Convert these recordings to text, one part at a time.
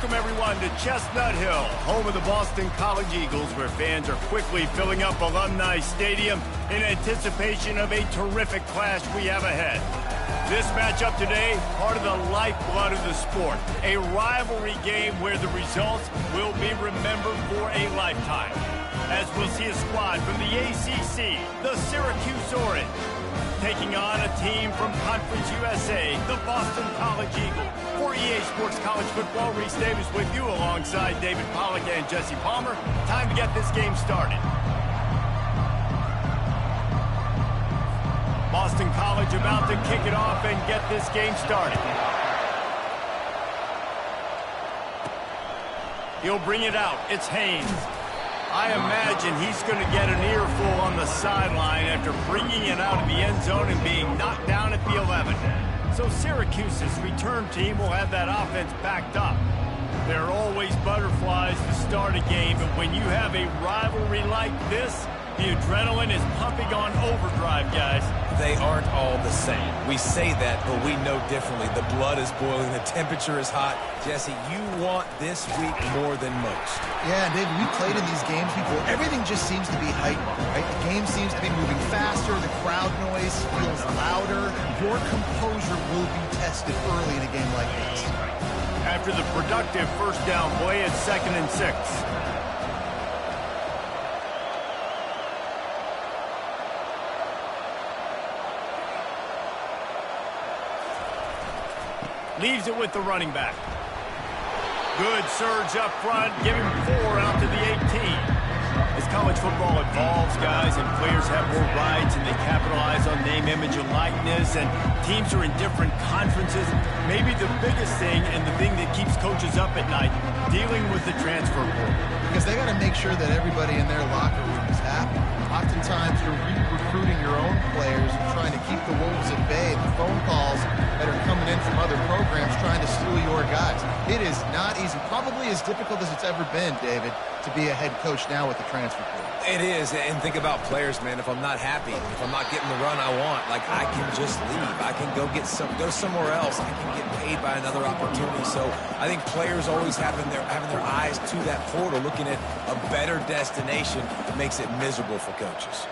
Welcome, everyone, to Chestnut Hill, home of the Boston College Eagles, where fans are quickly filling up Alumni Stadium in anticipation of a terrific clash we have ahead. This matchup today, part of the lifeblood of the sport, a rivalry game where the results will be remembered for a lifetime. As we'll see a squad from the ACC, the Syracuse Orange, taking on a team from Conference USA, the Boston College Eagles. For EA Sports College Football, Reese Davis with you alongside David Pollack and Jesse Palmer. Time to get this game started. Boston College about to kick it off and get this game started. He'll bring it out. It's Haynes. I imagine he's going to get an earful on the sideline after bringing it out of the end zone and being knocked down at the 11. So Syracuse's return team will have that offense backed up. There are always butterflies to start a game, but when you have a rivalry like this, the adrenaline is pumping on overdrive, guys. They aren't all the same. We say that, but we know differently. The blood is boiling. The temperature is hot. Jesse, you want this week more than most. Yeah, David, we played in these games before. Everything just seems to be heightened, right? The game seems to be moving faster. The crowd noise feels louder. Your composure will be tested early in a game like this. After the productive first down play, it's 2nd and 6. Leaves it with the running back. Good surge up front. Give him 4 out to the 18. As college football evolves, guys, and players have more rights and they capitalize on name, image, and likeness, and teams are in different conferences, maybe the biggest thing and the thing that keeps coaches up at night, dealing with the transfer portal. Because they got to make sure that everybody in their locker room is happy. Oftentimes, you're re-recruiting your own players and trying to keep the wolves at bay. The phone calls that are coming in from other programs trying to steal your guys. It is not easy. Probably as difficult as it's ever been, David, to be a head coach now with the transfer portal. It is, and think about players, man. If I'm not happy, if I'm not getting the run I want, like, I can just leave. I can go somewhere else. I can get paid by another opportunity. So I think players always having their eyes to that portal, looking at a better destination, makes it miserable for coaches.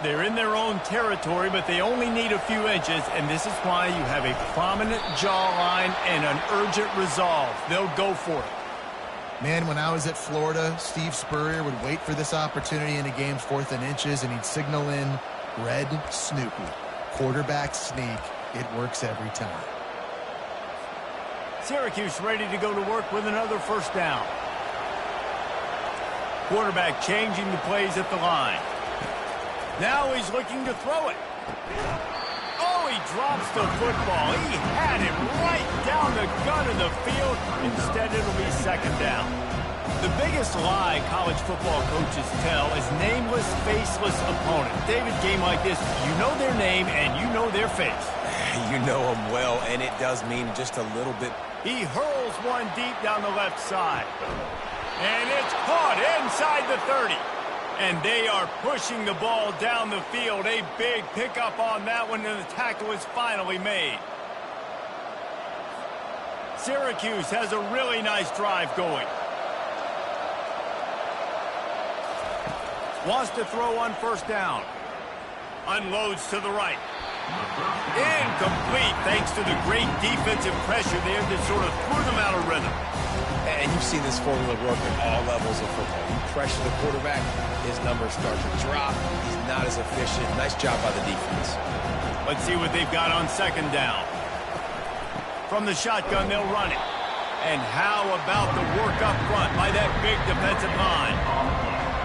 They're in their own territory, but they only need a few inches, and this is why you have a prominent jawline and an urgent resolve. They'll go for it. Man, when I was at Florida, Steve Spurrier would wait for this opportunity in a game's 4th and inches, and he'd signal in red Snoopy. Quarterback sneak. It works every time. Syracuse ready to go to work with another first down. Quarterback changing the plays at the line. Now he's looking to throw it. Oh, he drops the football. He had it right down the gut of the field. Instead, it'll be 2nd down. The biggest lie college football coaches tell is nameless, faceless opponent. David, game like this, you know their name and you know their face. You know them well, and it does mean just a little bit. He hurls one deep down the left side. And it's caught inside the 30. And they are pushing the ball down the field. A big pickup on that one, and the tackle is finally made. Syracuse has a really nice drive going. Wants to throw on first down. Unloads to the right. Incomplete thanks to the great defensive pressure there that sort of threw them out of rhythm. And you've seen this formula work at all levels of football. You pressure the quarterback, his numbers start to drop. He's not as efficient. Nice job by the defense. Let's see what they've got on 2nd down. From the shotgun, they'll run it. And how about the work up front by that big defensive line?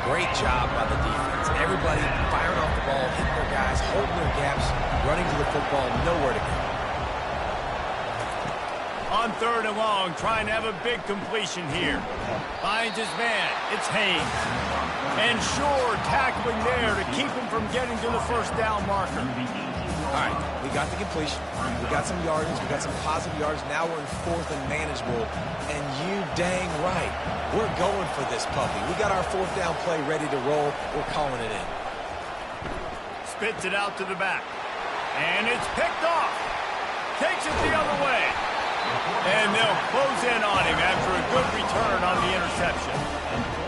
Great job by the defense. Everybody firing off the ball, hitting their guys, holding their gaps, running to the football, nowhere to go. On 3rd and long, trying to have a big completion here. Finds his man. It's Haynes. And Shore tackling there to keep him from getting to the first down marker. All right, we got the completion. We got some yardage. We got some positive yards. Now we're in 4th and manageable. And you dang right, we're going for this puppy. We got our 4th down play ready to roll. We're calling it in. Spits it out to the back. And it's picked off. Takes it the other way. And they'll close in on him after a good return on the interception.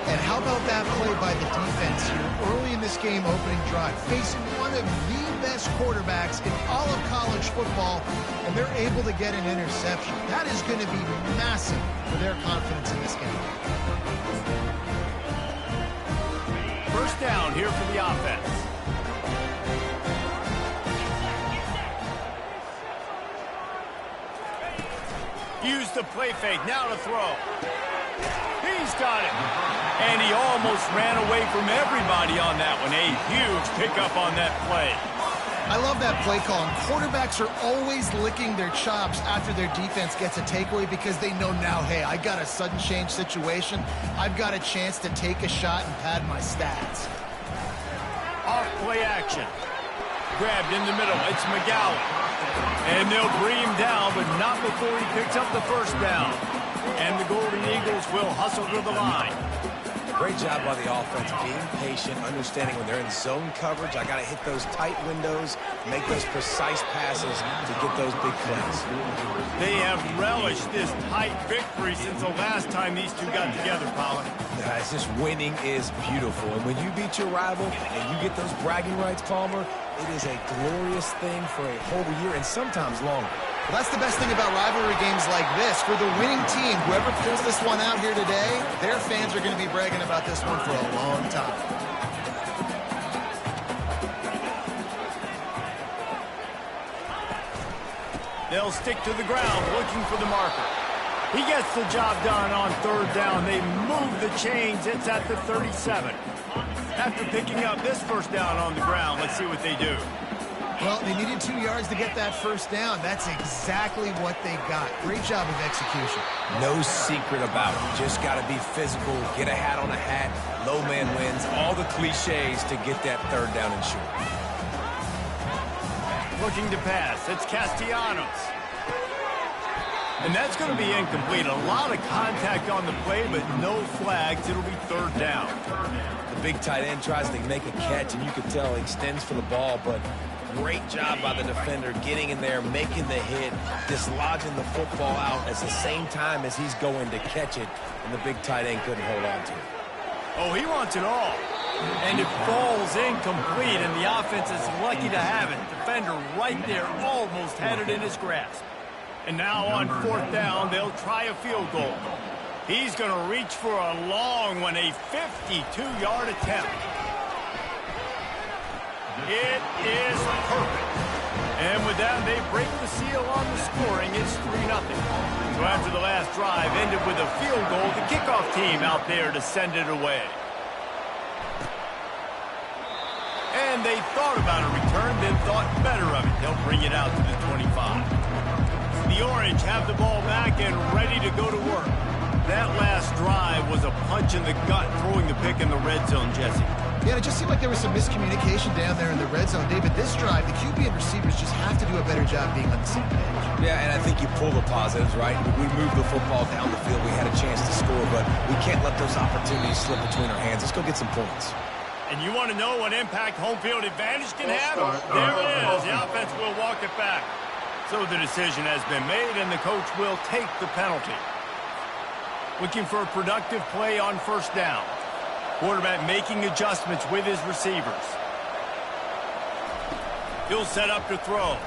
And how about that play by the defense here early in this game opening drive, facing one of the best quarterbacks in all of college football, and they're able to get an interception. That is going to be massive for their confidence in this game. First down here for the offense. Use the play fake, now to throw. He's got it. And he almost ran away from everybody on that one. A huge pickup on that play. I love that play call. And quarterbacks are always licking their chops after their defense gets a takeaway because they know now, hey, I got a sudden change situation. I've got a chance to take a shot and pad my stats. Off play action. Grabbed in the middle. It's McGowan. And they'll bring him down, but not before he picks up the first down. And the Golden Eagles will hustle to the line. Great job by the offense, being patient, understanding when they're in zone coverage, I got to hit those tight windows, make those precise passes to get those big plays. They have relished this tight victory since the last time these two got together, Colin. Guys, this winning is beautiful. And when you beat your rival and you get those bragging rights, Palmer, it is a glorious thing for a whole year and sometimes longer. Well, that's the best thing about rivalry games like this. For the winning team, whoever pulls this one out here today, their fans are going to be bragging about this one for a long time. They'll stick to the ground looking for the marker. He gets the job done on third down. They move the chains. It's at the 37. After picking up this first down on the ground, let's see what they do. Well, they needed 2 yards to get that first down. That's exactly what they got. Great job of execution. No secret about it. Just got to be physical, get a hat on a hat, low man wins, all the cliches to get that third down and short. Looking to pass. It's Castellanos. And that's going to be incomplete. A lot of contact on the play, but no flags. It'll be third down. The big tight end tries to make a catch, and you can tell he extends for the ball, but great job by the defender getting in there, making the hit, dislodging the football out at the same time as he's going to catch it, and the big tight end couldn't hold on to it. Oh, he wants it all. And it falls incomplete, and the offense is lucky to have it. Defender right there almost had it in his grasp. And now on fourth down, they'll try a field goal. He's going to reach for a long one, a 52-yard attempt. It is perfect. And with that, they break the seal on the scoring. It's 3-0. So after the last drive ended with a field goal, the kickoff team out there to send it away. And they thought about a return, then thought better of it. They'll bring it out to the 25. The Orange have the ball back and ready to go to work. That last drive was a punch in the gut, throwing the pick in the red zone, Jesse. Yeah, it just seemed like there was some miscommunication down there in the red zone. David, this drive, the QB and receivers just have to do a better job being on the same page. Yeah, and I think you pull the positives, right? We moved the football down the field. We had a chance to score, but we can't let those opportunities slip between our hands. Let's go get some points. And you want to know what impact home field advantage can have? There it is. The offense will walk it back. So the decision has been made, and the coach will take the penalty. Looking for a productive play on first down. Quarterback making adjustments with his receivers. He'll set up to throw.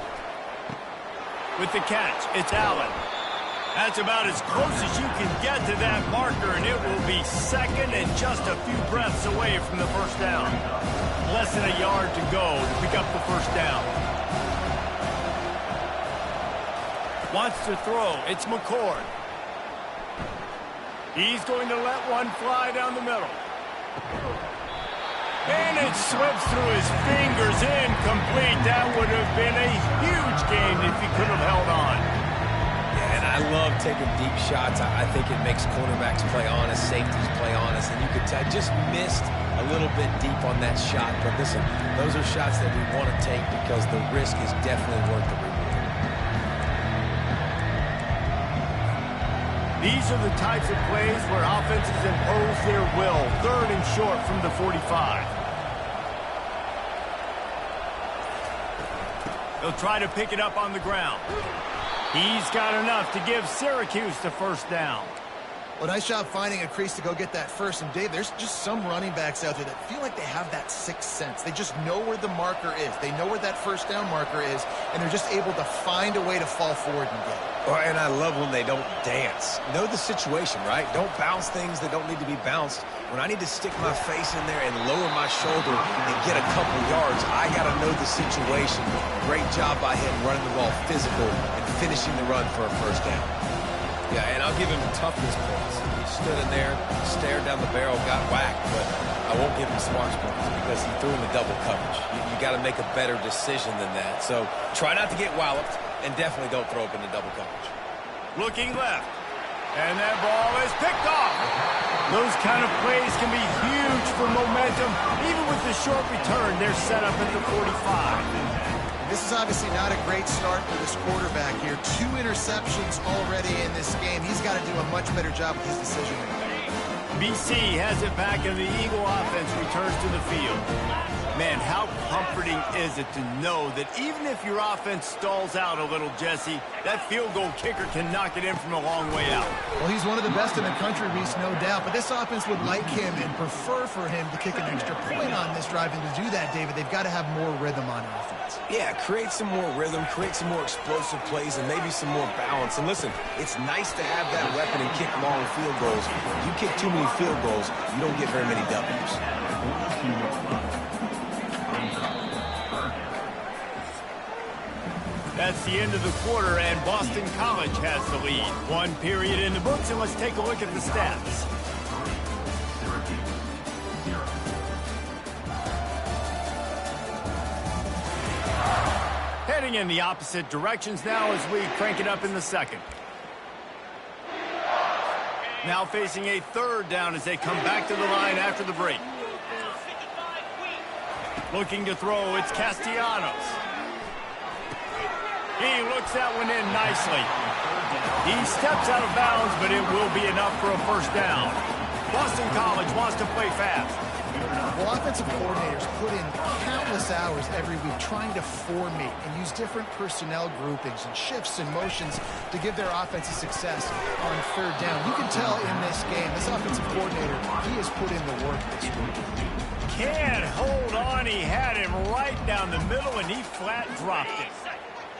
With the catch, it's Allen. That's about as close as you can get to that marker, and it will be second and just a few breaths away from the first down. Less than a yard to go to pick up the first down. Wants to throw. It's McCord. He's going to let one fly down the middle. And it slips through his fingers, incomplete. That would have been a huge game if he could have held on. Yeah, and I love taking deep shots. I think it makes cornerbacks play honest, safeties play honest, and you could tell I just missed a little bit deep on that shot. But listen, those are shots that we want to take because the risk is definitely worth the reward. These are the types of plays where offenses impose their will. Third and short from the 45. They'll try to pick it up on the ground. He's got enough to give Syracuse the first down. Well, nice job finding a crease to go get that first. And, Dave, there's just some running backs out there that feel like they have that sixth sense. They just know where the marker is. They know where that first down marker is, and they're just able to find a way to fall forward and get it. Oh, and I love when they don't dance. Know the situation, right? Don't bounce things that don't need to be bounced. When I need to stick my face in there and lower my shoulder and get a couple yards, I got to know the situation. Great job by him running the ball physical and finishing the run for a first down. Yeah, and I'll give him toughness points. He stood in there, stared down the barrel, got whacked, but I won't give him smarts points because he threw in the double coverage. You got to make a better decision than that. So try not to get walloped, and definitely don't throw up in the double coverage. Looking left. And that ball is picked off. Those kind of plays can be huge for momentum. Even with the short return, they're set up at the 45. This is obviously not a great start for this quarterback here. 2 interceptions already in this game. He's got to do a much better job with his decision-making. BC has it back, and the Eagle offense returns to the field. Man, how comforting is it to know that even if your offense stalls out a little, Jesse, that field goal kicker can knock it in from a long way out. Well, he's one of the best in the country, Reese, no doubt. But this offense would like him and prefer for him to kick an extra point on this drive. And to do that, David, they've got to have more rhythm on offense. Yeah, create some more rhythm, create some more explosive plays, and maybe some more balance. And listen, it's nice to have that weapon and kick long field goals. If you kick too many field goals, you don't get very many W's. That's the end of the quarter, and Boston College has the lead. 1 period in the books, and let's take a look at the stats. Heading in the opposite directions now as we crank it up in the second. Now facing a 3rd down as they come back to the line after the break. Looking to throw, it's Castellanos. He looks that one in nicely. He steps out of bounds, but it will be enough for a 1st down. Boston College wants to play fast. Well, offensive coordinators put in countless hours every week trying to formate and use different personnel groupings and shifts and motions to give their offense success on 3rd down. You can tell in this game, this offensive coordinator, he has put in the work this week. Can't hold on. He had him right down the middle, and he flat dropped it.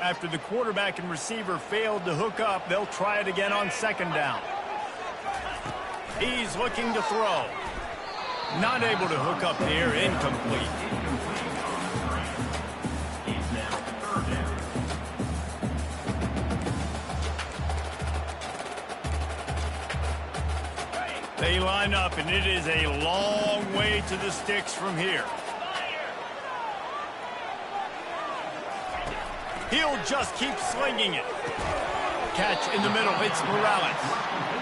After the quarterback and receiver failed to hook up, they'll try it again on 2nd down. He's looking to throw. Not able to hook up here, incomplete. They line up, and it is a long way to the sticks from here. He'll just keep slinging it. Catch in the middle. It's Morales.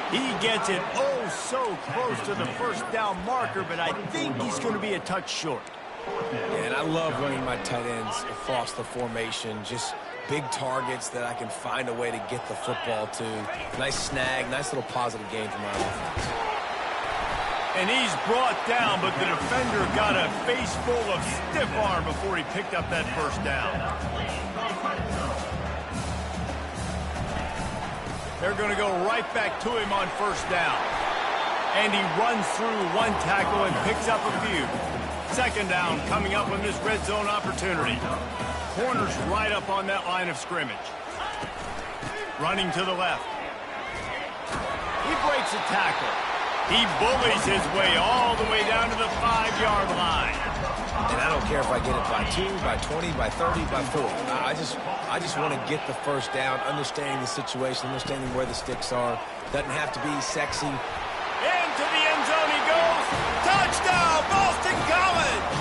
He gets it oh so close to the 1st down marker, but I think he's going to be a touch short. And I love running my tight ends across the formation. Just big targets that I can find a way to get the football to. Nice snag, nice little positive game for my offense. And he's brought down, but the defender got a face full of stiff arm before he picked up that 1st down. They're going to go right back to him on 1st down. And he runs through 1 tackle and picks up a few. 2nd down coming up on this red zone opportunity. Corners right up on that line of scrimmage. Running to the left. He breaks a tackle. He bullies his way all the way down to the 5-yard line. And I don't care if I get it by 2, by 20, by 30, by 40. I just want to get the 1st down, understanding the situation, understanding where the sticks are. Doesn't have to be sexy. Into the end zone he goes. Touchdown, Boston College!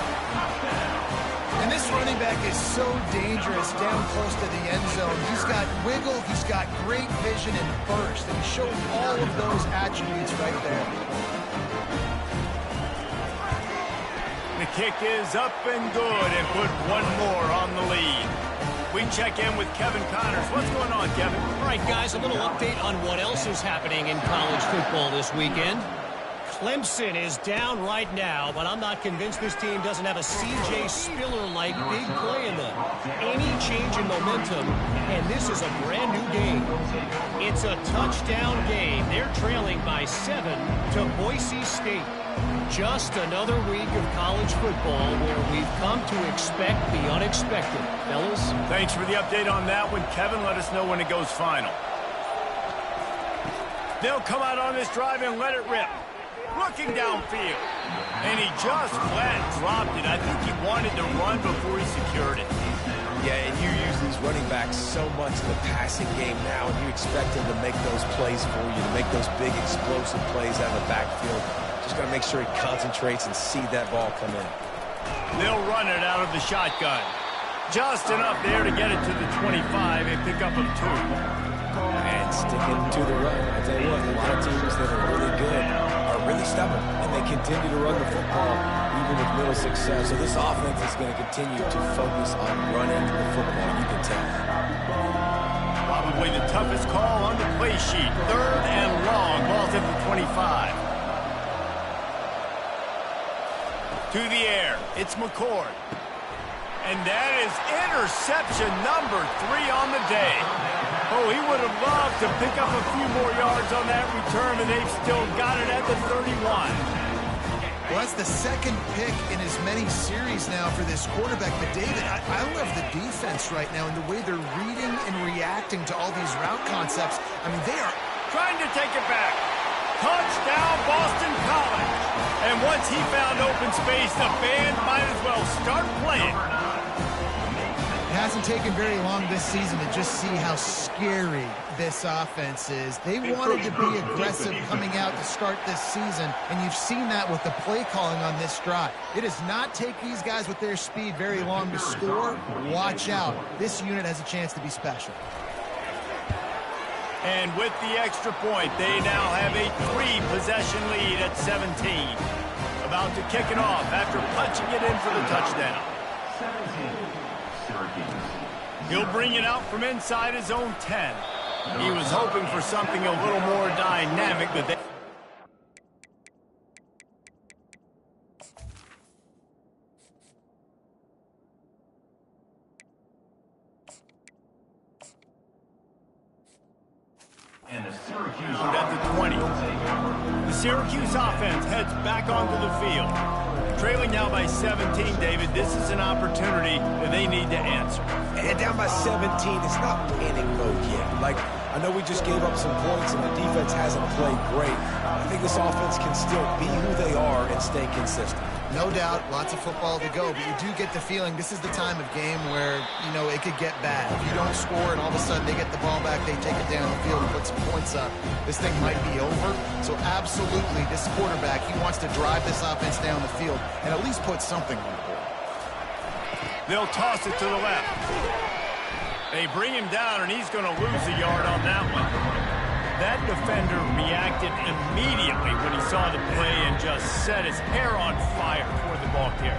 And this running back is so dangerous down close to the end zone. He's got wiggle, he's got great vision and burst, and he showed all of those attributes right there. The kick is up and good, and put 1 more on the lead. We check in with Kevin Connors. What's going on, Kevin? All right, guys, a little update on what else is happening in college football this weekend. Clemson is down right now, but I'm not convinced this team doesn't have a C.J. Spiller-like big play in them. Any change in momentum, and this is a brand-new game. It's a touchdown game. They're trailing by 7 to Boise State. Just another week of college football where we've come to expect the unexpected. Fellas? Thanks for the update on that one, Kevin. Let us know when it goes final. They'll come out on this drive and let it rip. Looking downfield. And he just flat dropped it. I think he wanted to run before he secured it. Yeah, and you use these running backs so much in the passing game now, and you expect them to make those plays for you, to make those big explosive plays out of the backfield. Just got to make sure he concentrates and see that ball come in. They'll run it out of the shotgun. Just enough there to get it to the 25 and pick up of 2. And sticking to the run. I tell you what, a lot of teams that are really good are really stubborn, and they continue to run the football even with little success. So this offense is going to continue to focus on running the football. You can tell. Probably the toughest call on the play sheet. 3rd and long. Ball's at the 25. To the air. It's McCord. And that is interception number 3 on the day. Oh, he would have loved to pick up a few more yards on that return, and they've still got it at the 31. Well, that's the 2nd pick in as many series now for this quarterback. But, David, I love the defense right now and the way they're reading and reacting to all these route concepts. I mean, they are trying to take it back. Touchdown, Boston College. And once he found open space, the band might as well start playing. It hasn't taken very long this season to just see how scary this offense is. They wanted to be aggressive coming out to start this season, and you've seen that with the play calling on this drive. It does not take these guys with their speed very long to score. Watch out. This unit has a chance to be special. And with the extra point, they now have a 3-possession lead at 17. About to kick it off after punching it in for the touchdown. He'll bring it out from inside his own 10. He was hoping for something a little more dynamic, but they... And the Syracuse at the 20. The Syracuse offense heads back onto the field. Trailing now by 17, David, this is an opportunity that they need to answer. And down by 17, it's not panic mode yet. Like, I know we just gave up some points and the defense hasn't played great. I think this offense can still be who they are and stay consistent. No doubt, lots of football to go, but you do get the feeling this is the time of game where, you know, it could get bad. If you don't score and all of a sudden they get the ball back, they take it down the field and put some points up, this thing might be over. So absolutely, this quarterback, he wants to drive this offense down the field and at least put something on the board. They'll toss it to the left. They bring him down, and he's going to lose a yard on that one. That defender reacted immediately when he saw the play and just set his hair on fire toward the ball carrier.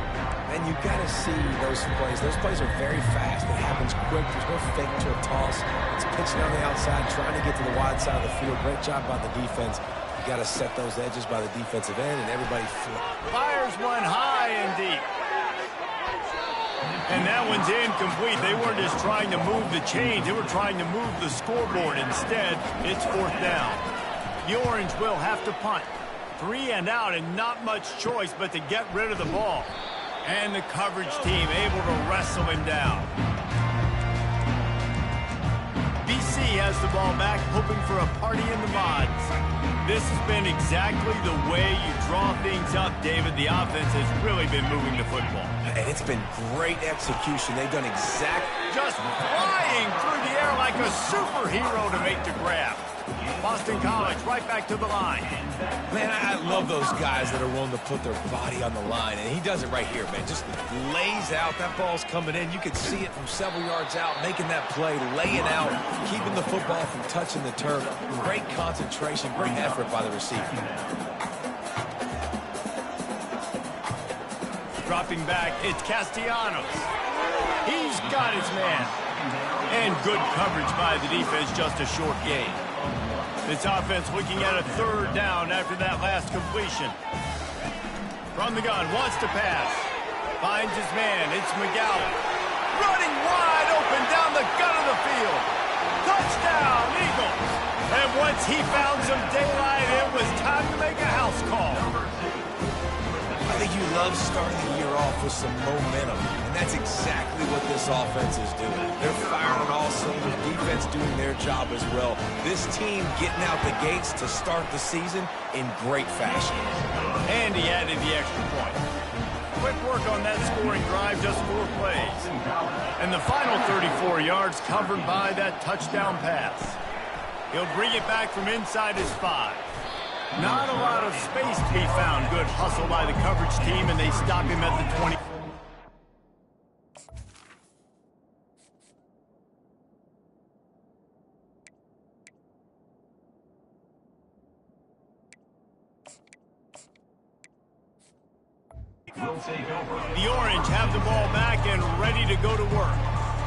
And you got to see those plays. Those plays are very fast. It happens quick. There's no fake to a toss. It's pitching on the outside, trying to get to the wide side of the field. Great job by the defense. You got to set those edges by the defensive end, and everybody fires one high and deep. And that one's incomplete. They weren't just trying to move the chains. They were trying to move the scoreboard. Instead, it's 4th down. The Orange will have to punt. 3 and out, and not much choice but to get rid of the ball. And the coverage team able to wrestle him down. BC has the ball back, hoping for a party in the mods. This has been exactly the way you draw things up, David. The offense has really been moving the football. And it's been great execution. They've done just flying through the air like a superhero to make the grab. Boston College right back to the line. Man, I love those guys that are willing to put their body on the line. And he does it right here, man. Just lays out. That ball's coming in. You can see it from several yards out, making that play, laying out, keeping the football from touching the turf. Great concentration, great effort by the receiver. Dropping back, it's Castellanos. He's got his man. And good coverage by the defense, just a short gain. This offense looking at a 3rd down after that last completion. From the gun, wants to pass. Finds his man, it's McGowan. Running wide open down the gut of the field. Touchdown, Eagles. And once he found some daylight, it was time to make a house call. I think you love starting the year off with some momentum, and that's exactly what this offense is doing. They're firing on all cylinders, defense doing their job as well. This team getting out the gates to start the season in great fashion. And he added the extra point. Quick work on that scoring drive, just 4 plays. And the final 34 yards covered by that touchdown pass. He'll bring it back from inside his 5. Not a lot of space to be found. Good hustle by the coverage team, and they stop him at the 20. The Orange have the ball back and ready to go to work.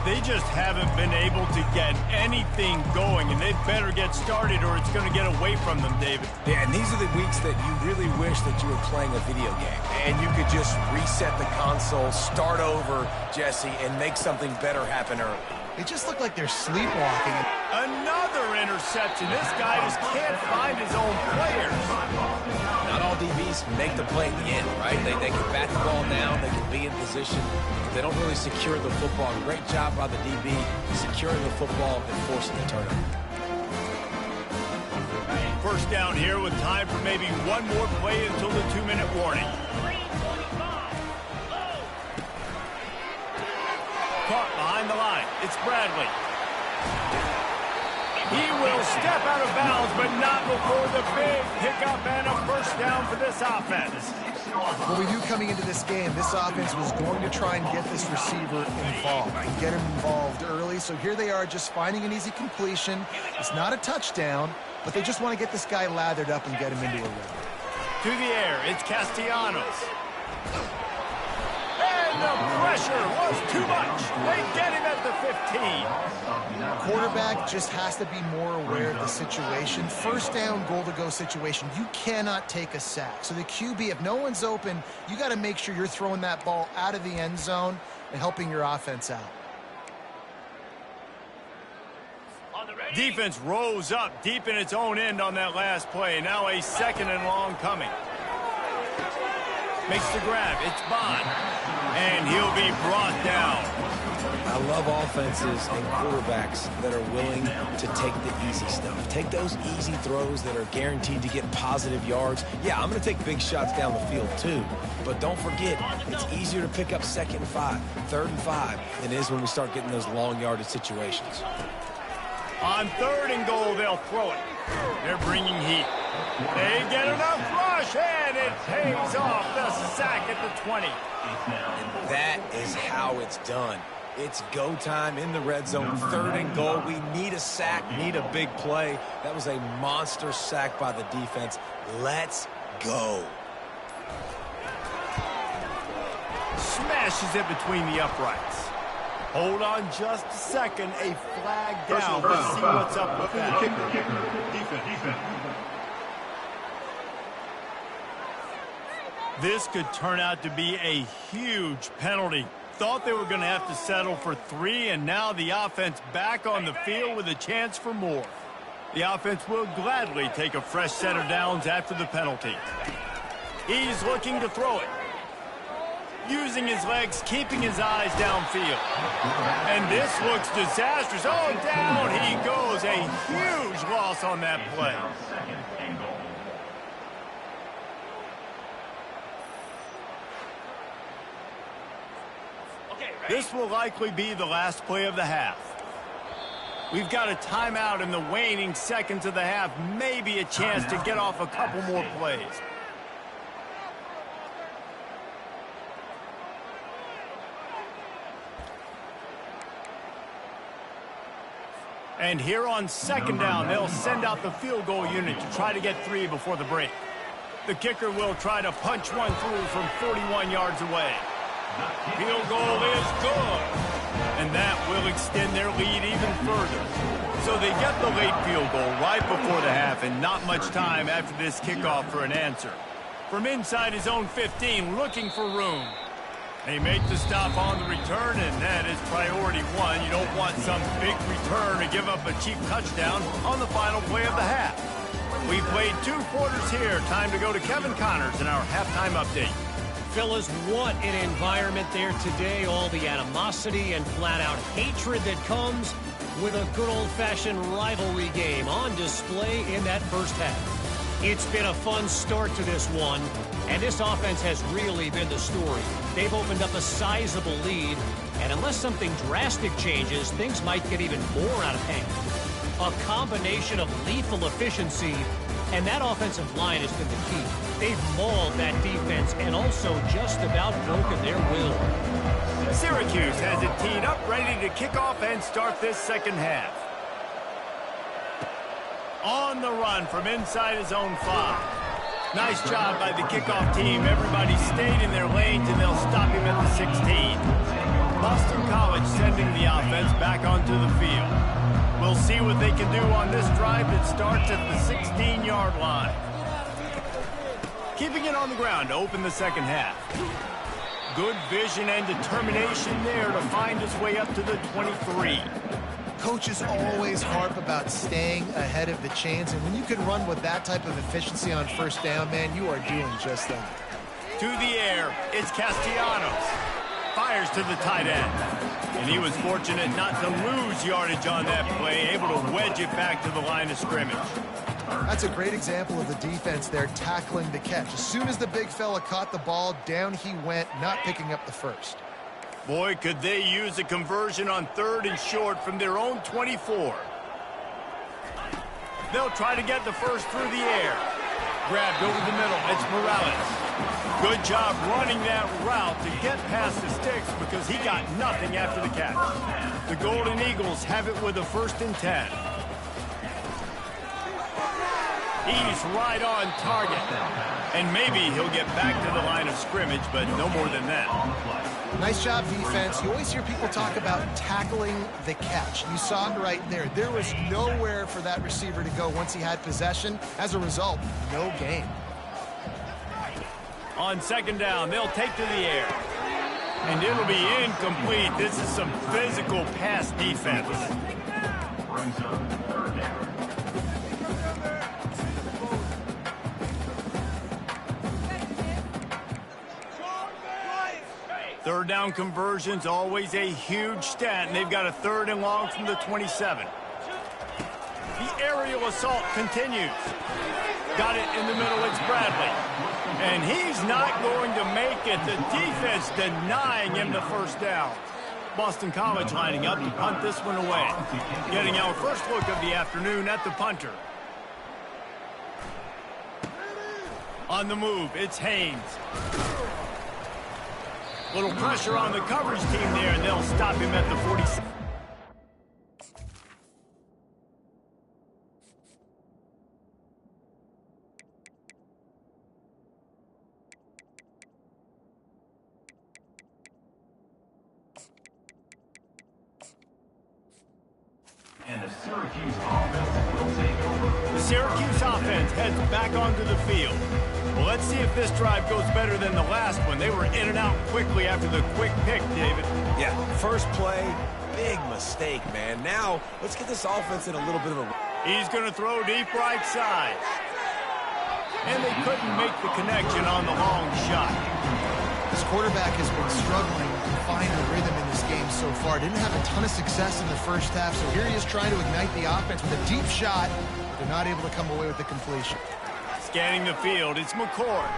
They just haven't been able to get anything going, and they better get started or it's going to get away from them, David. Yeah, and these are the weeks that you really wish that you were playing a video game and you could just reset the console, start over, Jesse, and make something better happen early. They just look like they're sleepwalking. Another interception. This guy just can't find his own players. Not all DBs make the play in the end, right? They can bat the ball down, they can be in position, but they don't really secure the football. Great job by the DB securing the football and forcing the turnover. First down here with time for maybe one more play until the 2-minute warning. Caught behind the line. It's Bradley. He will step out of bounds, but not before the big pickup and a first down for this offense. What we knew coming into this game, this offense was going to try and get this receiver involved, get him involved early. So here they are just finding an easy completion. It's not a touchdown, but they just want to get this guy lathered up and get him into a rhythm. To the air, it's Castellanos. And the pressure was too much. They get him at the 15. Quarterback just has to be more aware of the situation. First down, goal-to-go situation. You cannot take a sack. So the QB, if no one's open, you got to make sure you're throwing that ball out of the end zone and helping your offense out. Defense rose up deep in its own end on that last play. Now a second and long coming. Makes the grab. It's Bond. And he'll be brought down. I love offenses and quarterbacks that are willing to take the easy stuff. Take those easy throws that are guaranteed to get positive yards. Yeah, I'm going to take big shots down the field too. But don't forget, it's easier to pick up 2nd and 5, 3rd and 5 than it is when we start getting those long yardage situations. On 3rd and goal, they'll throw it. They're bringing heat. They get enough rush, and it pays off the sack at the 20. And that is how it's done. It's go time in the red zone, 3rd and goal. We need a sack, need a big play. That was a monster sack by the defense. Let's go. Smashes it between the uprights. Hold on just a second. A flag down. Let's see what's up with that. Defense. This could turn out to be a huge penalty. Thought they were going to have to settle for 3, and now the offense back on the field with a chance for more. The offense will gladly take a fresh set of downs after the penalty. He's looking to throw it. Using his legs, keeping his eyes downfield. And this looks disastrous. Oh, down he goes. A huge loss on that play. This will likely be the last play of the half. We've got a timeout in the waning seconds of the half. Maybe a chance to get off a couple more plays. And here on 2nd down, they'll send out the field goal unit to try to get 3 before the break. The kicker will try to punch one through from 41 yards away. Field goal is good. And that will extend their lead even further. So they get the late field goal right before the half and not much time after this kickoff for an answer. From inside his own 15, looking for room. They make the stop on the return, and that is priority 1. You don't want some big return to give up a cheap touchdown on the final play of the half. We played 2 quarters here. Time to go to Kevin Connors in our halftime update. Fellas, what an environment there today. All the animosity and flat-out hatred that comes with a good old-fashioned rivalry game on display in that first half. It's been a fun start to this one, and this offense has really been the story. They've opened up a sizable lead, and unless something drastic changes, things might get even more out of hand. A combination of lethal efficiency, and that offensive line has been the key. They've mauled that defense and also just about broken their will. Syracuse has it teed up, ready to kick off and start this second half. On the run from inside his own 5. Nice job by the kickoff team. Everybody stayed in their lanes, and they'll stop him at the 16. Boston College sending the offense back onto the field. We'll see what they can do on this drive that starts at the 16-yard line. Keeping it on the ground to open the second half. Good vision and determination there to find his way up to the 23. Coaches always harp about staying ahead of the chains, and when you can run with that type of efficiency on first down, man, you are doing just that. To the air, it's Castellanos. Fires to the tight end. And he was fortunate not to lose yardage on that play, able to wedge it back to the line of scrimmage. That's a great example of the defense there tackling the catch. As soon as the big fella caught the ball, down he went, not picking up the first. Boy, could they use a conversion on 3rd and short from their own 24. They'll try to get the first through the air. Grabbed over the middle. It's Morales. Good job running that route to get past the sticks because he got nothing after the catch. The Golden Eagles have it with a 1st and 10. He's right on target. And maybe he'll get back to the line of scrimmage, but no more than that. Nice job, defense. You always hear people talk about tackling the catch. You saw it right there. There was nowhere for that receiver to go once he had possession. As a result, no gain. On 2nd down, they'll take to the air. And it'll be incomplete. This is some physical pass defense. Third down conversions, always a huge stat, and they've got a 3rd and long from the 27. The aerial assault continues. Got it in the middle, it's Bradley. And he's not going to make it. The defense denying him the 1st down. Boston College lining up to punt this one away. Getting our first look of the afternoon at the punter. On the move, it's Haynes. Little pressure on the coverage team there, and they'll stop him at the 46. And the Syracuse offense will take over. The Syracuse offense heads back onto the field. Well, let's see if this drive goes better than the last one. They were in and out quickly after the quick pick, David. Yeah, first play, big mistake, man. Now, let's get this offense in a little bit of a... He's going to throw deep right side. And they couldn't make the connection on the long shot. This quarterback has been struggling to find a rhythm in this game so far. Didn't have a ton of success in the first half, so here he is trying to ignite the offense with a deep shot. They're not able to come away with the completion. Scanning the field, it's McCord.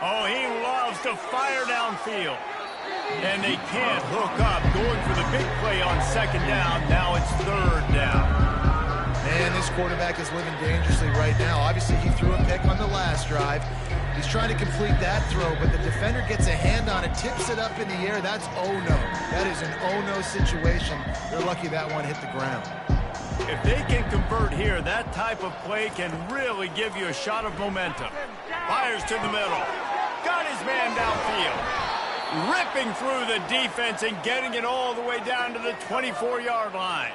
Oh, he loves to fire downfield. And they can't hook up. Going for the big play on 2nd down. Now it's 3rd down. Man, this quarterback is living dangerously right now. Obviously, he threw a pick on the last drive. He's trying to complete that throw, but the defender gets a hand on it, tips it up in the air. That's oh-no. That is an oh-no situation. They're lucky that one hit the ground. If they can convert here, that type of play can really give you a shot of momentum. Fires to the middle. Got his man downfield. Ripping through the defense and getting it all the way down to the 24-yard line.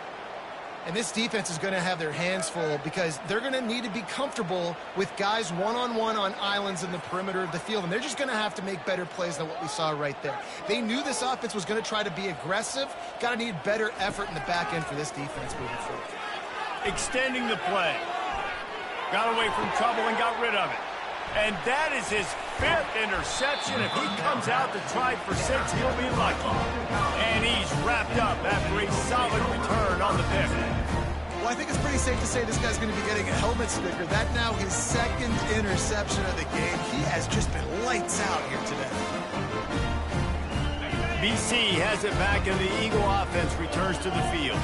And this defense is going to have their hands full because they're going to need to be comfortable with guys one-on-one on islands in the perimeter of the field. And they're just going to have to make better plays than what we saw right there. They knew this offense was going to try to be aggressive. Got to need better effort in the back end for this defense moving forward. Extending the play. Got away from trouble and got rid of it. And that is his 5th interception. If he comes out to try for 6, he'll be lucky. And he's wrapped up after a solid return on the pick. Well, I think it's pretty safe to say this guy's going to be getting a helmet sticker. That now his 2nd interception of the game. He has just been lights out here today. BC has it back, and the Eagle offense returns to the field.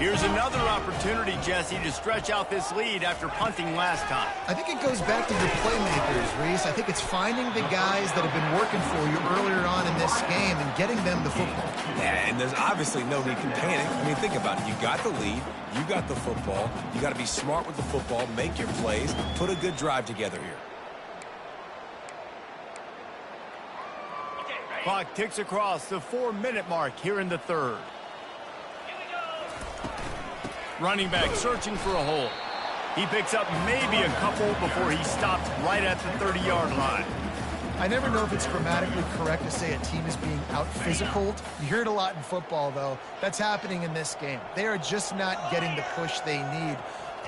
Here's another opportunity, Jesse, to stretch out this lead after punting last time. I think it goes back to your playmakers, Reese. I think it's finding the guys that have been working for you earlier on in this game and getting them the football. Yeah, and there's obviously no need to panic. I mean, think about it. You got the lead. You got the football. You got to be smart with the football, make your plays, put a good drive together here. Clock ticks across the 4-minute mark here in the third. Running back searching for a hole. He picks up maybe a couple before he stops right at the 30-yard line. I never know if it's grammatically correct to say a team is being out-physicaled. You hear it a lot in football, though. That's happening in this game. They are just not getting the push they need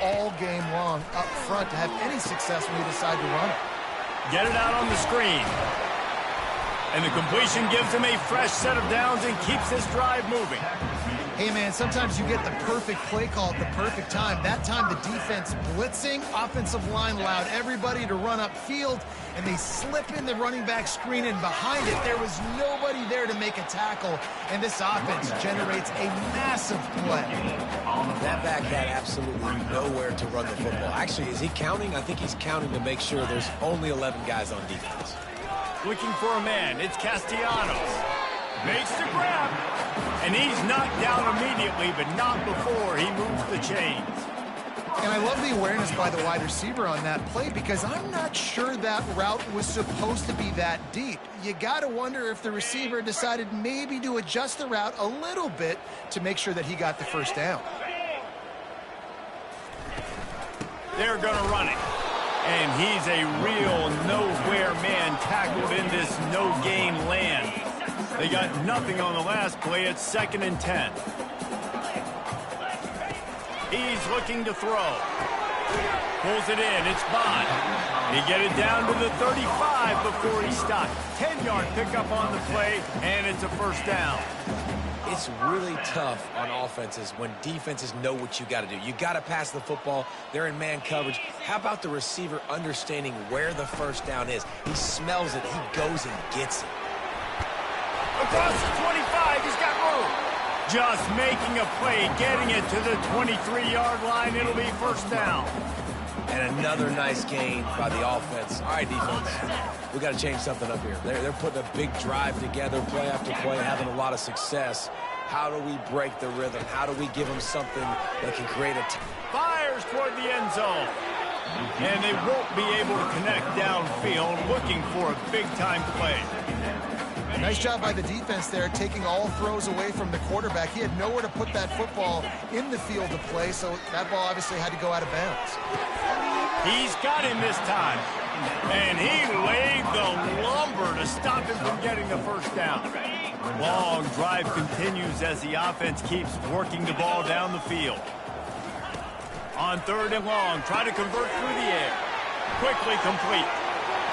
all game long up front to have any success when you decide to run it. Get it out on the screen. And the completion gives him a fresh set of downs and keeps this drive moving. Hey, man, sometimes you get the perfect play call at the perfect time. That time the defense blitzing, offensive line allowed everybody to run upfield, and they slip in the running back screen, and behind it there was nobody there to make a tackle, and this offense generates a massive play. That back had absolutely nowhere to run the football. Actually, is he counting? I think he's counting to make sure there's only 11 guys on defense. Looking for a man, it's Castellanos. Makes the grab, and he's knocked down immediately, but not before he moves the chains. And I love the awareness by the wide receiver on that play because I'm not sure that route was supposed to be that deep. You got to wonder if the receiver decided maybe to adjust the route a little bit to make sure that he got the first down. They're going to run it. And he's a real nowhere man tackled in this no-gain land. They got nothing on the last play. It's 2nd and 10. He's looking to throw. Pulls it in. It's Bond. He get it down to the 35 before he stopped. 10-yard pickup on the play, and it's a first down. It's really tough on offenses when defenses know what you got to do. You got to pass the football. They're in man coverage. How about the receiver understanding where the first down is? He smells it. He goes and gets it. Across the 25, he's got room. Just making a play, getting it to the 23-yard line. It'll be first down. And another nice gain by the offense. All right, defense, we got to change something up here. They're putting a big drive together, play after play, having a lot of success. How do we break the rhythm? How do we give them something that can create a... Fires toward the end zone. And they won't be able to connect downfield, looking for a big-time play. Nice job by the defense there, taking all throws away from the quarterback. He had nowhere to put that football in the field to play, so that ball obviously had to go out of bounds. He's got him this time. And he laid the lumber to stop him from getting the first down. Long drive continues as the offense keeps working the ball down the field. On 3rd and long, try to convert through the air. Quickly complete.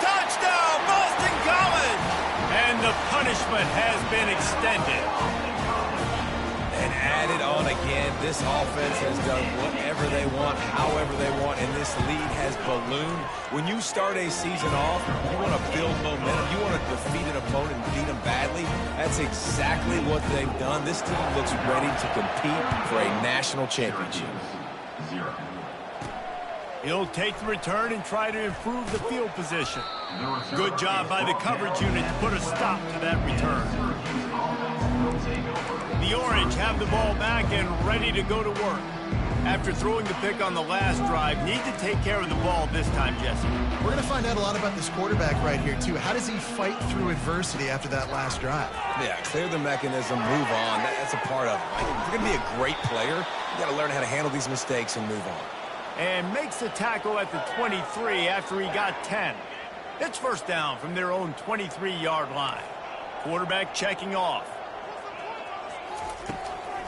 Touchdown, Boston College! And the punishment has been extended. And added on again, this offense has done whatever they want, however they want, and this lead has ballooned. When you start a season off, you want to build momentum. You want to defeat an opponent and beat them badly. That's exactly what they've done. This team looks ready to compete for a national championship. He'll take the return and try to improve the field position. Good job by the coverage unit to put a stop to that return. The Orange have the ball back and ready to go to work. After throwing the pick on the last drive, need to take care of the ball this time, Jesse. We're going to find out a lot about this quarterback right here, too. How does he fight through adversity after that last drive? Yeah, clear the mechanism, move on. That's a part of it. Right? If you're going to be a great player, you got to learn how to handle these mistakes and move on. And makes the tackle at the 23 after he got 10. It's first down from their own 23-yard line. Quarterback checking off.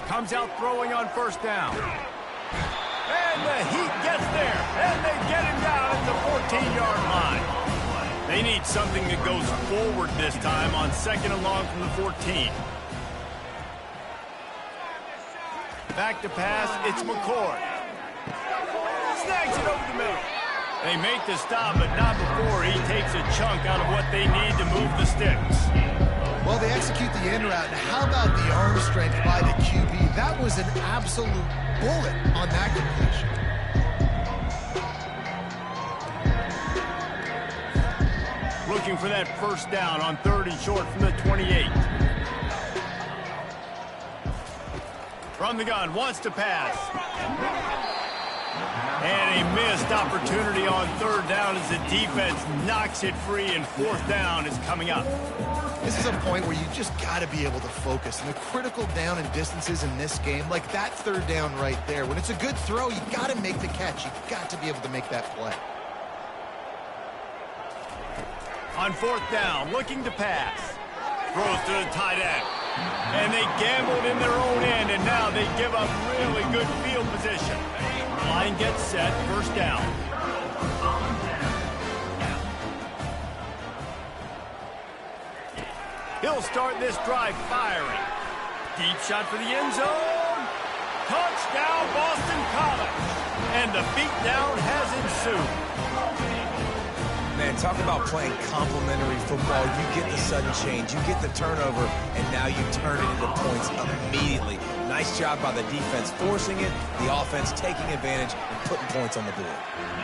Comes out throwing on first down. And the Heat gets there. And they get him down at the 14-yard line. They need something that goes forward this time on 2nd and long from the 14. Back to pass, it's McCord. Snags it over the middle. They make the stop, but not before he takes a chunk out of what they need to move the sticks. Well, they execute the in route. Now, how about the arm strength by the QB? That was an absolute bullet on that completion. Looking for that first down on 3rd and short from the 28. From the gun, wants to pass. And a missed opportunity on 3rd down as the defense knocks it free, and 4th down is coming up. This is a point where you just got to be able to focus. And the critical down and distances in this game, like that third down right there, when it's a good throw, you got to make the catch. You got to be able to make that play. On fourth down, looking to pass. Throws to the tight end. And they gambled in their own end, and now they give up really good field position. Line gets set, first down. He'll start this drive firing. Deep shot for the end zone. Touchdown, Boston College. And the beatdown has ensued. Man, talk about playing complementary football. You get the sudden change, you get the turnover, and now you turn it into points immediately. Nice job by the defense forcing it, the offense taking advantage and putting points on the board.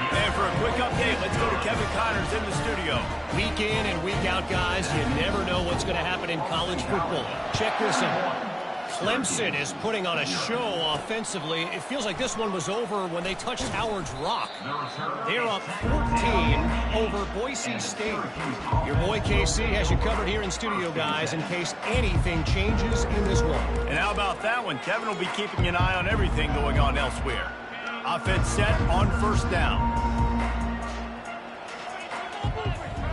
And for a quick update, let's go to Kevin Connors in the studio. Week in and week out, guys, you never know what's going to happen in college football. Check this out. Clemson is putting on a show offensively. It feels like this one was over when they touched Howard's Rock. They're up 14 over Boise State. Your boy KC has you covered here in studio, guys, in case anything changes in this one. And how about that one? Kevin will be keeping an eye on everything going on elsewhere. Offense set on first down.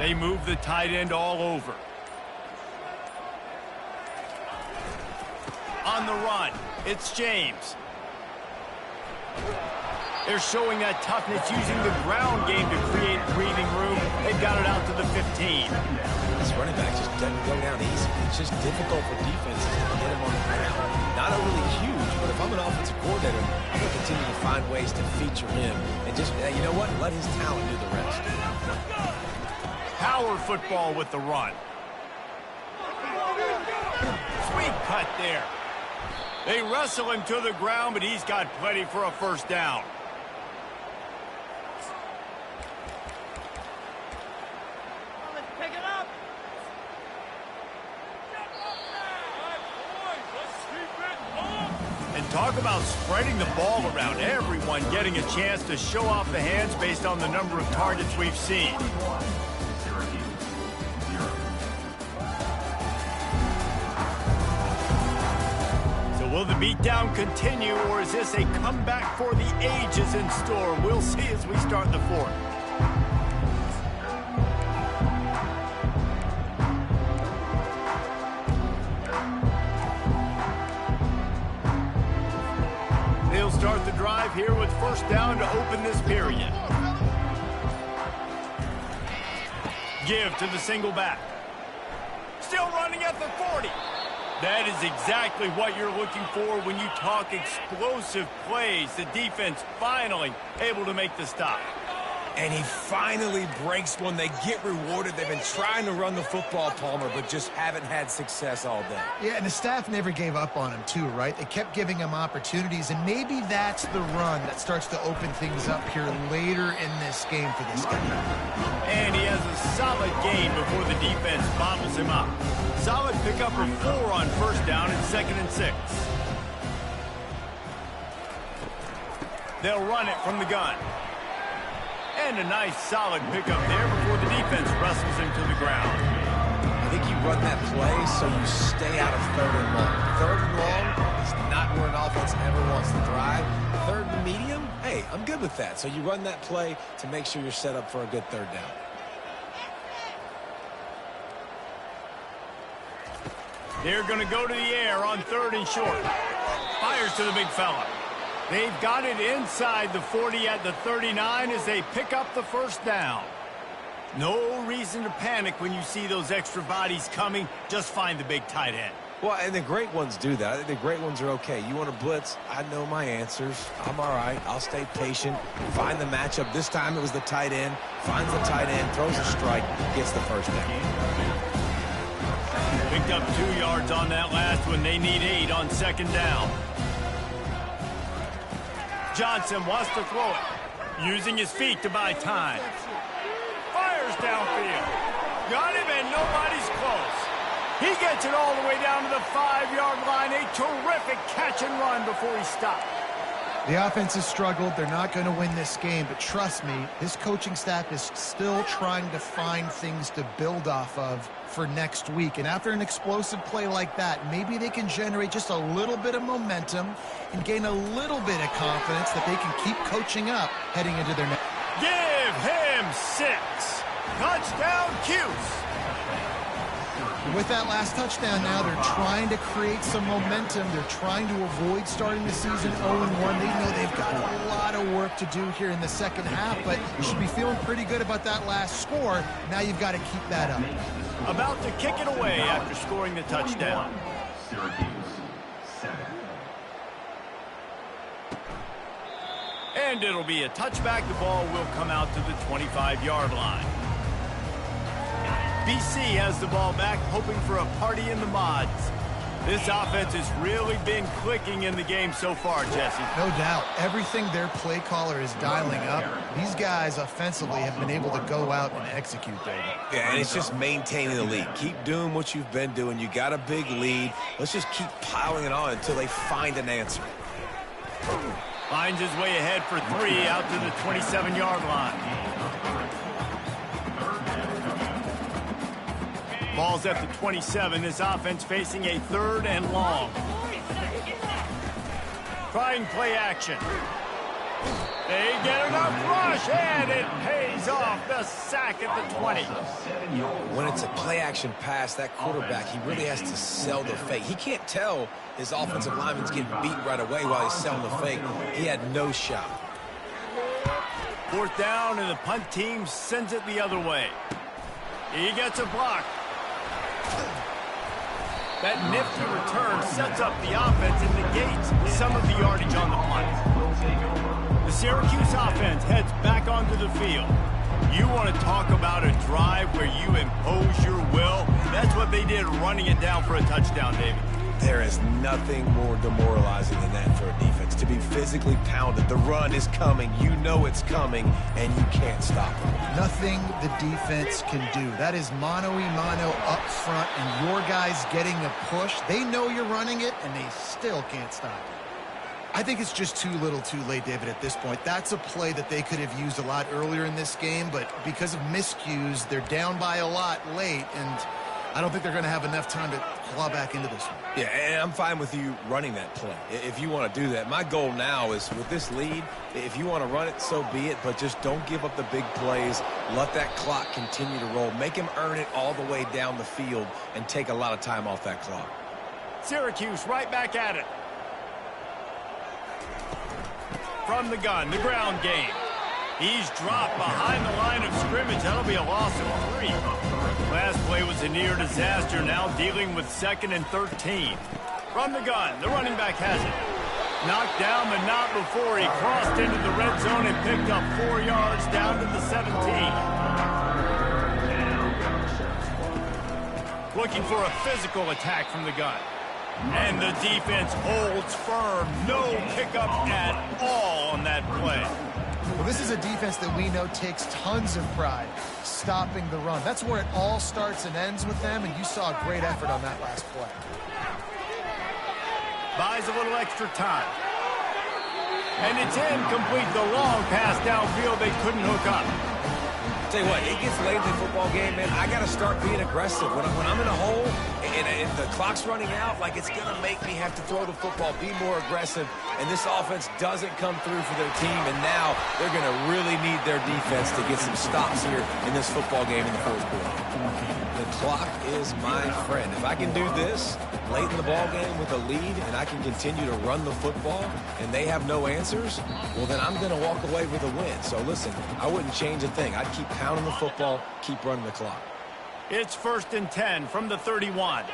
They move the tight end all over. On the run, it's James. They're showing that toughness using the ground game to create breathing room. They've got it out to the 15. This running back just doesn't go down easy. It's just difficult for defenses to get him on the ground. Not overly huge, but if I'm an offensive coordinator, I'm going to continue to find ways to feature him. And just, you know what, let his talent do the rest. Power football with the run. Sweet cut there. They wrestle him to the ground, but he's got plenty for a first down. Pick it up. And talk about spreading the ball around. Everyone getting a chance to show off the hands based on the number of targets we've seen. Will the beatdown continue, or is this a comeback for the ages in store? We'll see as we start the fourth. They'll start the drive here with first down to open this period. Give to the single back. Still running at the 40. That is exactly what you're looking for when you talk explosive plays. The defense finally able to make the stop. And he finally breaks one. They get rewarded. They've been trying to run the football, Palmer, but just haven't had success all day. Yeah, and the staff never gave up on him, too, right? They kept giving him opportunities, and maybe that's the run that starts to open things up here later in this game for this guy. And he has a solid game before the defense bottles him up. Solid pickup of 4 on first down and 2nd and 6. They'll run it from the gun. And a nice solid pickup there before the defense wrestles him to the ground. I think you run that play so you stay out of 3rd and long. 3rd and long is not where an offense ever wants to drive. 3rd and medium, hey, I'm good with that. So you run that play to make sure you're set up for a good 3rd down. They're going to go to the air on 3rd and short. Fires to the big fella. They've got it inside the 40 at the 39 as they pick up the first down. No reason to panic when you see those extra bodies coming. Just find the big tight end. Well, and the great ones do that. I think the great ones are okay. You want to blitz? I know my answers. I'm all right. I'll stay patient. Find the matchup. This time it was the tight end. Finds the tight end, throws a strike, gets the first down. Picked up 2 yards on that last one. They need 8 on 2nd down. Johnson wants to throw it, using his feet to buy time. Fires downfield. Got him, and nobody's close. He gets it all the way down to the 5-yard line. A terrific catch and run before he stopped. The offense has struggled. They're not going to win this game, but trust me, this coaching staff is still trying to find things to build off of for next week. And after an explosive play like that, maybe they can generate just a little bit of momentum and gain a little bit of confidence that they can keep coaching up heading into their next. Give him 6. Touchdown, Cuse. With that last touchdown now, they're trying to create some momentum. They're trying to avoid starting the season 0-1. They know they've got a lot of work to do here in the second half, but you should be feeling pretty good about that last score. Now you've got to keep that up. About to kick it away after scoring the touchdown. Syracuse, 7. And it'll be a touchback. The ball will come out to the 25-yard line. BC has the ball back, hoping for a party in the mods. This offense has really been clicking in the game so far, Jesse. No doubt. Everything their play caller is dialing up, these guys offensively have been able to go out and execute, David. Yeah, and it's just maintaining the lead. Keep doing what you've been doing. You got a big lead. Let's just keep piling it on until they find an answer. Finds his way ahead for 3 out to the 27-yard line. Ball's at the 27. This offense facing a 3rd and long. Trying play action. They get enough rush, and it pays off. The sack at the 20. When it's a play-action pass, that quarterback, he really has to sell the fake. He can't tell his offensive lineman's getting beat right away while he's selling the fake. He had no shot. 4th down, and the punt team sends it the other way. He gets a block. That nifty return sets up the offense and negates some of the yardage on the punt. The Syracuse offense heads back onto the field. You want to talk about a drive where you impose your will? That's what they did, running it down for a touchdown, David. There is nothing more demoralizing than that for a defense. To be physically pounded, the run is coming, you know it's coming, and you can't stop it. Nothing the defense can do. That is mano-a-mano up front, and your guys getting a push. They know you're running it, and they still can't stop it. I think it's just too little too late, David, at this point. That's a play that they could have used a lot earlier in this game, but because of miscues, they're down by a lot late, and I don't think they're going to have enough time to claw back into this one. Yeah, and I'm fine with you running that play if you want to do that. My goal now is with this lead, if you want to run it, so be it, but just don't give up the big plays. Let that clock continue to roll. Make him earn it all the way down the field and take a lot of time off that clock. Syracuse right back at it. From the gun, the ground game. He's dropped behind the line of scrimmage. That'll be a loss of 3. Last play was a near disaster, now dealing with 2nd and 13. From the gun, the running back has it. Knocked down, but not before he crossed into the red zone and picked up 4 yards down to the 17. Looking for a physical attack from the gun. And the defense holds firm. No pickup at all on that play. Well, this is a defense that we know takes tons of pride stopping the run. That's where it all starts and ends with them, and you saw a great effort on that last play. Buys a little extra time. And it's incomplete. The long pass downfield they couldn't hook up. Tell you what, it gets late in the football game, man. I got to start being aggressive. When I'm in a hole and the clock's running out, like it's going to make me have to throw the football, be more aggressive. And this offense doesn't come through for their team, and now they're going to really need their defense to get some stops here in this football game in the 4th quarter. The clock is my friend. If I can do this late in the ball game with a lead and I can continue to run the football and they have no answers, well, then I'm going to walk away with a win. So, listen, I wouldn't change a thing. I'd keep pounding the football, keep running the clock. It's 1st and 10 from the 31.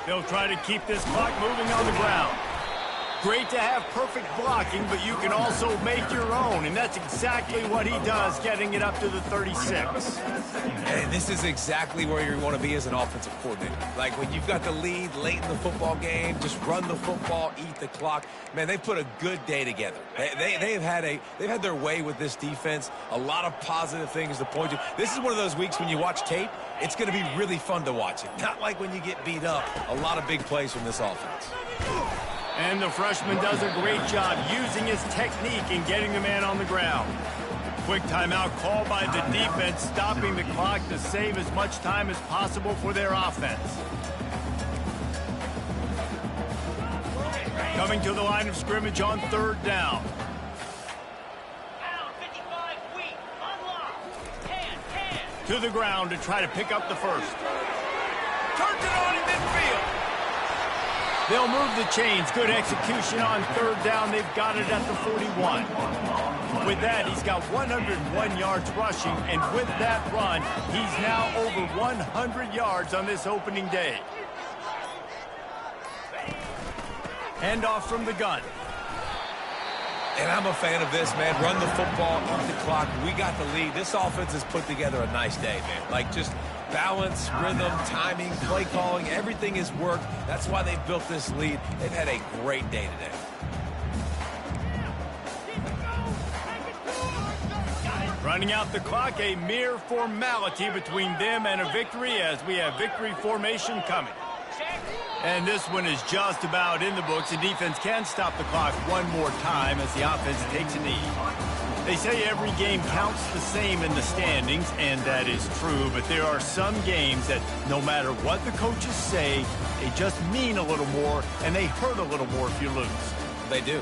They'll try to keep this clock moving on the ground. Great to have perfect blocking, but you can also make your own, and that's exactly what he does, getting it up to the 36. And this is exactly where you want to be as an offensive coordinator. Like when you've got the lead late in the football game, just run the football, eat the clock. Man, they've put a good day together. They've had their way with this defense. A lot of positive things to point to. This is one of those weeks when you watch tape, it's going to be really fun to watch it. Not like when you get beat up. A lot of big plays from this offense. And the freshman does a great job using his technique and getting the man on the ground. Quick timeout called by the defense, stopping the clock to save as much time as possible for their offense. Coming to the line of scrimmage on 3rd down. To the ground to try to pick up the first. Turns it on in midfield. They'll move the chains. Good execution on 3rd down. They've got it at the 41. With that, he's got 101 yards rushing, and with that run, he's now over 100 yards on this opening day. Handoff from the gun. And I'm a fan of this, man. Run the football, keep the clock. We got the lead. This offense has put together a nice day, man. Like, just balance, rhythm, timing, play calling, everything has worked. That's why they've built this lead. They've had a great day today. Running out the clock, a mere formality between them and a victory as we have victory formation coming. And this one is just about in the books. The defense can stop the clock one more time as the offense takes a knee. They say every game counts the same in the standings, and that is true, but there are some games that no matter what the coaches say, they just mean a little more, and they hurt a little more if you lose. They do.